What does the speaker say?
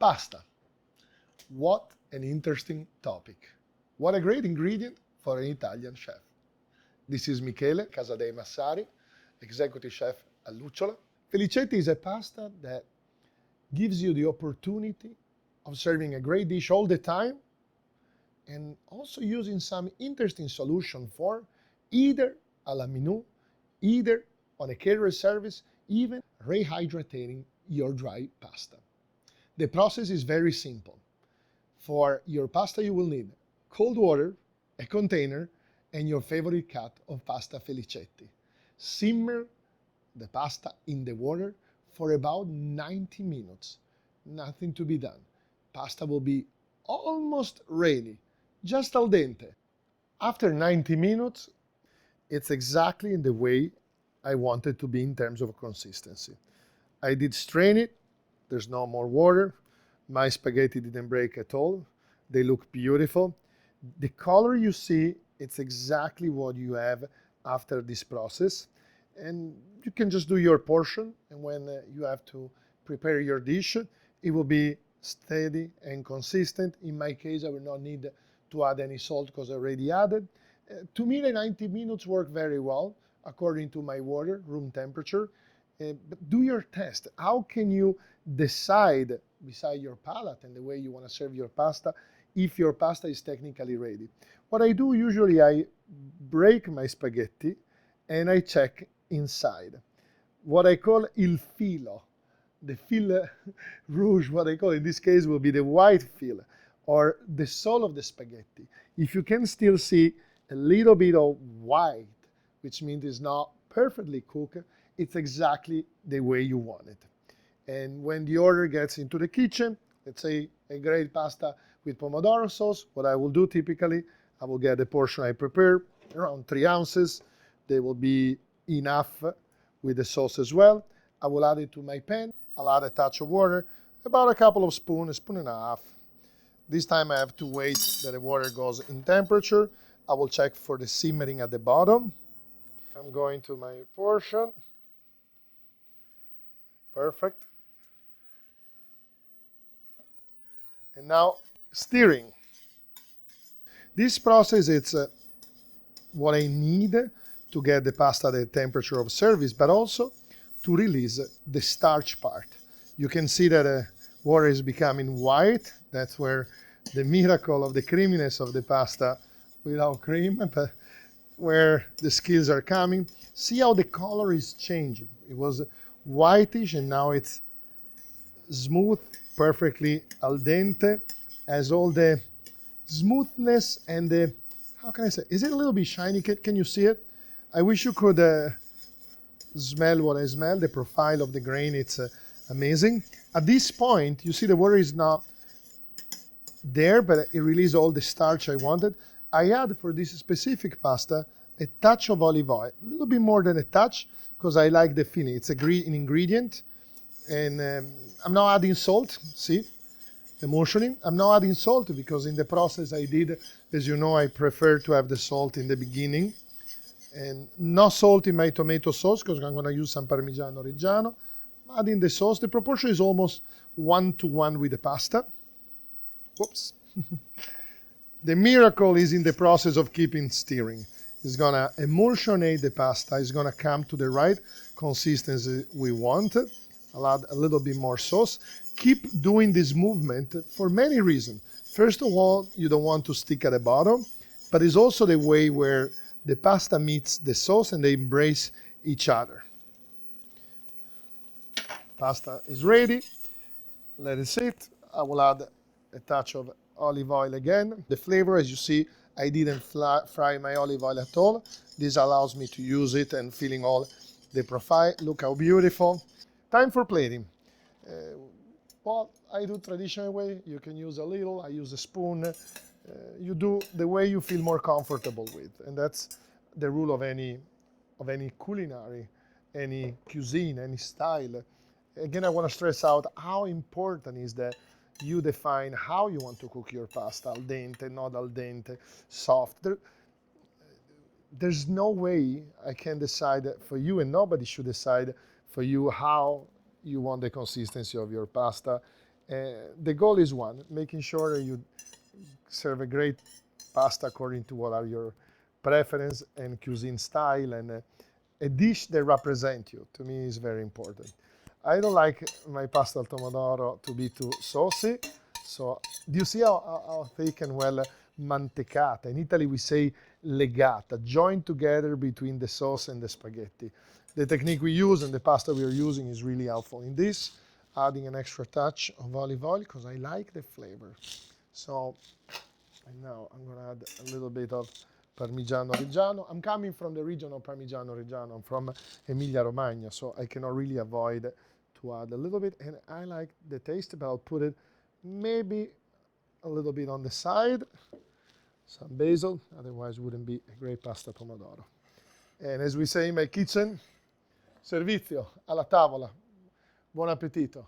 Pasta. What an interesting topic. What a great ingredient for an Italian chef. This is Michele Cassadei Massari, executive chef at Lucciola. Felicetti is a pasta that gives you the opportunity of serving a great dish all the time and also using some interesting solution for either a la menu, either on a caterer service, even rehydrating your dry pasta. The process is very simple. For your pasta you will need cold water, a container, and your favorite cut of pasta Felicetti. Simmer the pasta in the water for about 90 minutes. Nothing to be done. Pasta will be almost ready, just al dente. After 90 minutes, it's exactly in the way I want it to be in terms of consistency. I did strain it. There's no more water. My spaghetti didn't break at all. They look beautiful. The color you see, it's exactly what you have after this process. And you can just do your portion. And when you have to prepare your dish, it will be steady and consistent. In my case, I will not need to add any salt because I already added. To me, the 90 minutes work very well according to my water, room temperature. But do your test. How can you decide, beside your palate and the way you want to serve your pasta, if your pasta is technically ready? What I do usually, I break my spaghetti and I check inside. What I call il filo, the fil rouge, what I call in this case will be the white fil, or the soul of the spaghetti. If you can still see a little bit of white, which means it's not perfectly cooked, it's exactly the way you want it. And when the order gets into the kitchen, let's say a great pasta with pomodoro sauce, what I will do typically, I will get the portion I prepare, around 3 ounces. They will be enough with the sauce as well. I will add it to my pan. I'll add a touch of water, about a couple of spoons, a spoon and a half. This time I have to wait that the water goes in temperature. I will check for the simmering at the bottom. I'm going to my portion. Perfect. And now stirring. This process, it's what I need to get the pasta at the temperature of service, but also to release the starch part. You can see that water is becoming white. That's where the miracle of the creaminess of the pasta without cream, but where the skills are coming. See how the color is changing. It was whitish and now it's smooth, perfectly al dente, has all the smoothness and the, how can I say, is it a little bit shiny? Can you see it? I wish you could smell what I smell. The profile of the grain, it's amazing. At this point, you see the water is not there, but it released all the starch I wanted. I add for this specific pasta a touch of olive oil, a little bit more than a touch, because I like the feeling. It's an ingredient, and I'm not adding salt. See, emulsioning. I'm not adding salt because in the process I did, as you know, I prefer to have the salt in the beginning, and no salt in my tomato sauce because I'm going to use some Parmigiano Reggiano. Adding the sauce, the proportion is almost 1-to-1 with the pasta. Whoops. The miracle is in the process of keeping stirring. It's going to emulsionate the pasta. It's going to come to the right consistency we want. I'll add a little bit more sauce. Keep doing this movement for many reasons. First of all, you don't want to stick at the bottom, but it's also the way where the pasta meets the sauce and they embrace each other. Pasta is ready. Let it sit. I will add a touch of olive oil again. The flavor, as you see, I didn't fry my olive oil at all. This allows me to use it and feeling all the profile. Look how beautiful. Time for plating. Well, I do traditional way. You can use a little. I use a spoon. You do the way you feel more comfortable with, and that's the rule of any culinary, any cuisine, any style. Again, I want to stress out how important is that you define how you want to cook your pasta, al dente, not al dente, soft. There's no way I can decide for you, and nobody should decide for you how you want the consistency of your pasta. The goal is one, making sure you serve a great pasta according to what are your preference and cuisine style, and a dish that represents you. To me is very important. I don't like my pasta al pomodoro to be too saucy. So do you see how thick and well mantecata? In Italy we say legata, joined together between the sauce and the spaghetti. The technique we use and the pasta we are using is really helpful in this. Adding an extra touch of olive oil because I like the flavor. So and now I'm going to add a little bit of Parmigiano Reggiano. I'm coming from the region of Parmigiano Reggiano. I'm from Emilia Romagna, so I cannot really avoid to add a little bit. And I like the taste, but I'll put it maybe a little bit on the side. Some basil, otherwise it wouldn't be a great pasta pomodoro. And as we say in my kitchen, servizio alla tavola. Buon appetito.